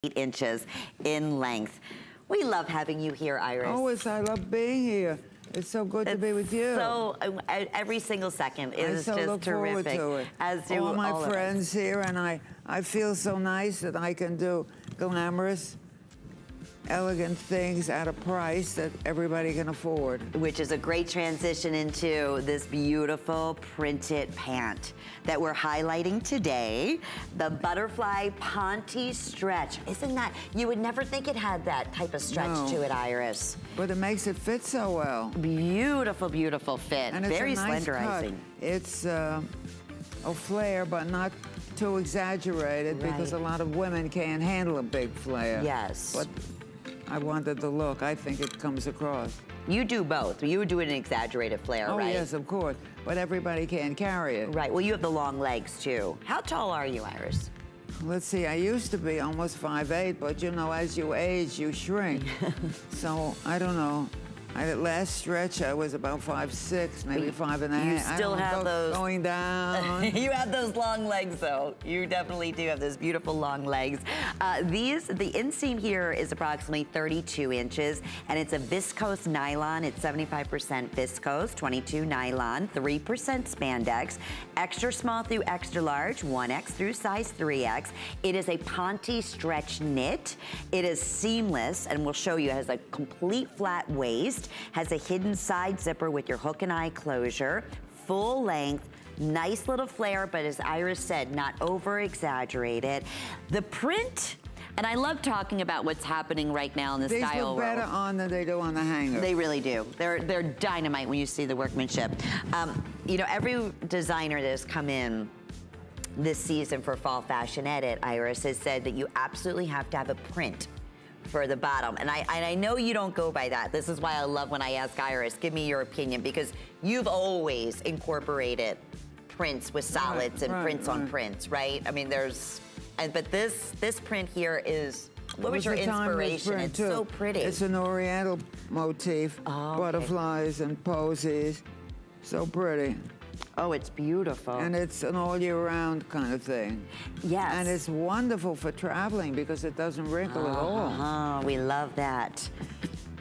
inches in length. We love having you here, Iris. Always, I love being here. It's so good to be with you. So every single second is I so just look terrific. forward to it. As do all my all friends here, and I feel so nice that I can do glamorous, elegant things at a price that everybody can afford. Which is a great transition into this beautiful printed pant that we're highlighting today. The butterfly Ponte stretch. Isn't that, you would never think it had that type of stretch to it, Iris. But it makes it fit so well. Beautiful, beautiful fit. And it's very a nice slenderizing. cut. It's a flare, but not too exaggerated because a lot of women can't handle a big flare. Yes. But I wanted the look. I think it comes across. You do both. You do an exaggerated flare, right? Oh, yes, of course. But everybody can't carry it. Right. Well, you have the long legs, too. How tall are you, Iris? Let's see, I used to be almost 5'8", but you know, as you age, you shrink. So, I don't know. At last stretch, I was about 5'6", maybe 5'1". You still have those going down. You have those long legs, though. You definitely do have those beautiful long legs. The inseam here is approximately 32 inches, and it's a viscose nylon. It's 75% viscose, 22 nylon, 3% spandex, extra small through extra large, 1X through size 3X. It is a Ponte stretch knit. It is seamless, and we'll show you. It has a complete flat waist. Has a hidden side zipper with your hook and eye closure, full length, nice little flare, but as Iris said, not over exaggerated. The print, and I love talking about what's happening right now in the style world. These look better on than they do on the hanger. They really do. They're dynamite when you see the workmanship. You know, every designer that has come in this season for Fall Fashion Edit, Iris, has said that you absolutely have to have a print for the bottom. And I know you don't go by that. This is why I love when I ask Iris, give me your opinion, because you've always incorporated prints with solids and prints on prints, right? I mean, but this print here is, what was your inspiration? It's so pretty. It's an oriental motif, butterflies and posies. So pretty. Oh, it's beautiful. And it's an all year round kind of thing. Yes. And it's wonderful for traveling because it doesn't wrinkle at all. Oh, we love that.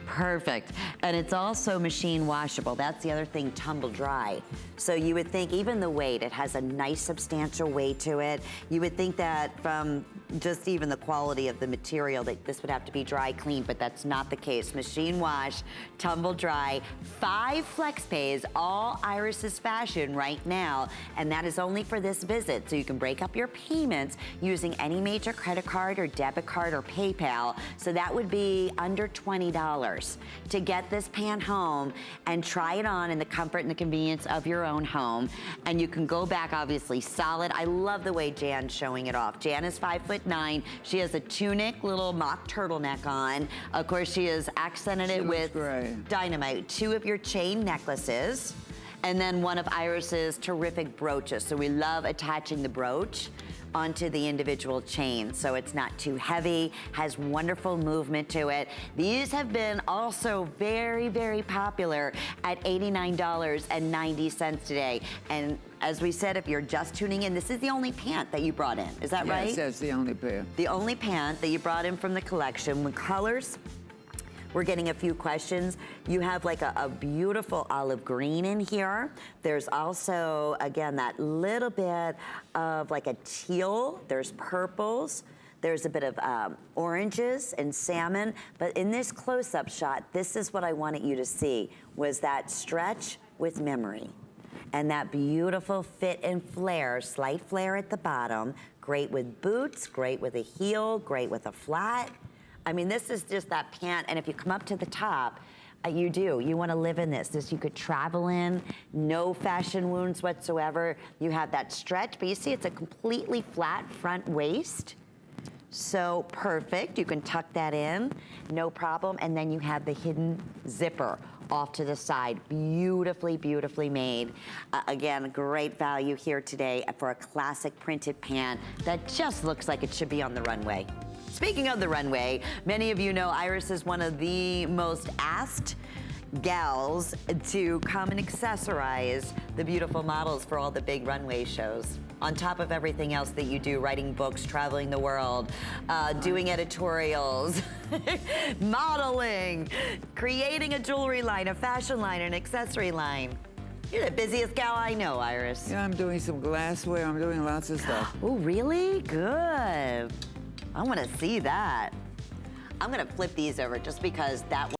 Perfect. And it's also machine washable. That's the other thing, tumble dry. So you would think even the weight, it has a nice substantial weight to it. You would think that from just even the quality of the material that this would have to be dry clean, but that's not the case. Machine wash, tumble dry, 5 flex pays, all Iris's fashion right now, and that is only for this visit. So you can break up your payments using any major credit card or debit card or PayPal. So that would be under $20 to get this pant home and try it on in the comfort and the convenience of your own home. And you can go back, obviously, solid. I love the way Jan's showing it off. Jan is 5'9". She has a tunic, little mock turtleneck on. Of course, she has accented it with dynamite. 2 of your chain necklaces, and then one of Iris's terrific brooches. So we love attaching the brooch onto the individual chain, so it's not too heavy, has wonderful movement to it. These have been also very, very popular at $89.90 today. And as we said, if you're just tuning in, this is the only pant that you brought in. Is that right? Yes, that's the only pair. The only pant that you brought in from the collection. With colors, we're getting a few questions. You have like a beautiful olive green in here. There's also, again, that little bit of like a teal. There's purples. There's a bit of oranges and salmon. But in this close-up shot, this is what I wanted you to see, was that stretch with memory. And that beautiful fit and flare, slight flare at the bottom. Great with boots, great with a heel, great with a flat. I mean, this is just that pant, and if you come up to the top, you want to live in this. You could travel in, no fashion wounds whatsoever. You have that stretch, but you see it's a completely flat front waist. So perfect, you can tuck that in, no problem. And then you have the hidden zipper off to the side. Beautifully, beautifully made. Again, great value here today for a classic printed pant that just looks like it should be on the runway. Speaking of the runway, many of you know Iris is one of the most asked gals to come and accessorize the beautiful models for all the big runway shows. on top of everything else that you do, writing books, traveling the world, doing editorials, modeling, creating a jewelry line, a fashion line, an accessory line. You're the busiest gal I know, Iris. Yeah, I'm doing some glassware. I'm doing lots of stuff. Oh, really? Good. I want to see that. I'm going to flip these over just because that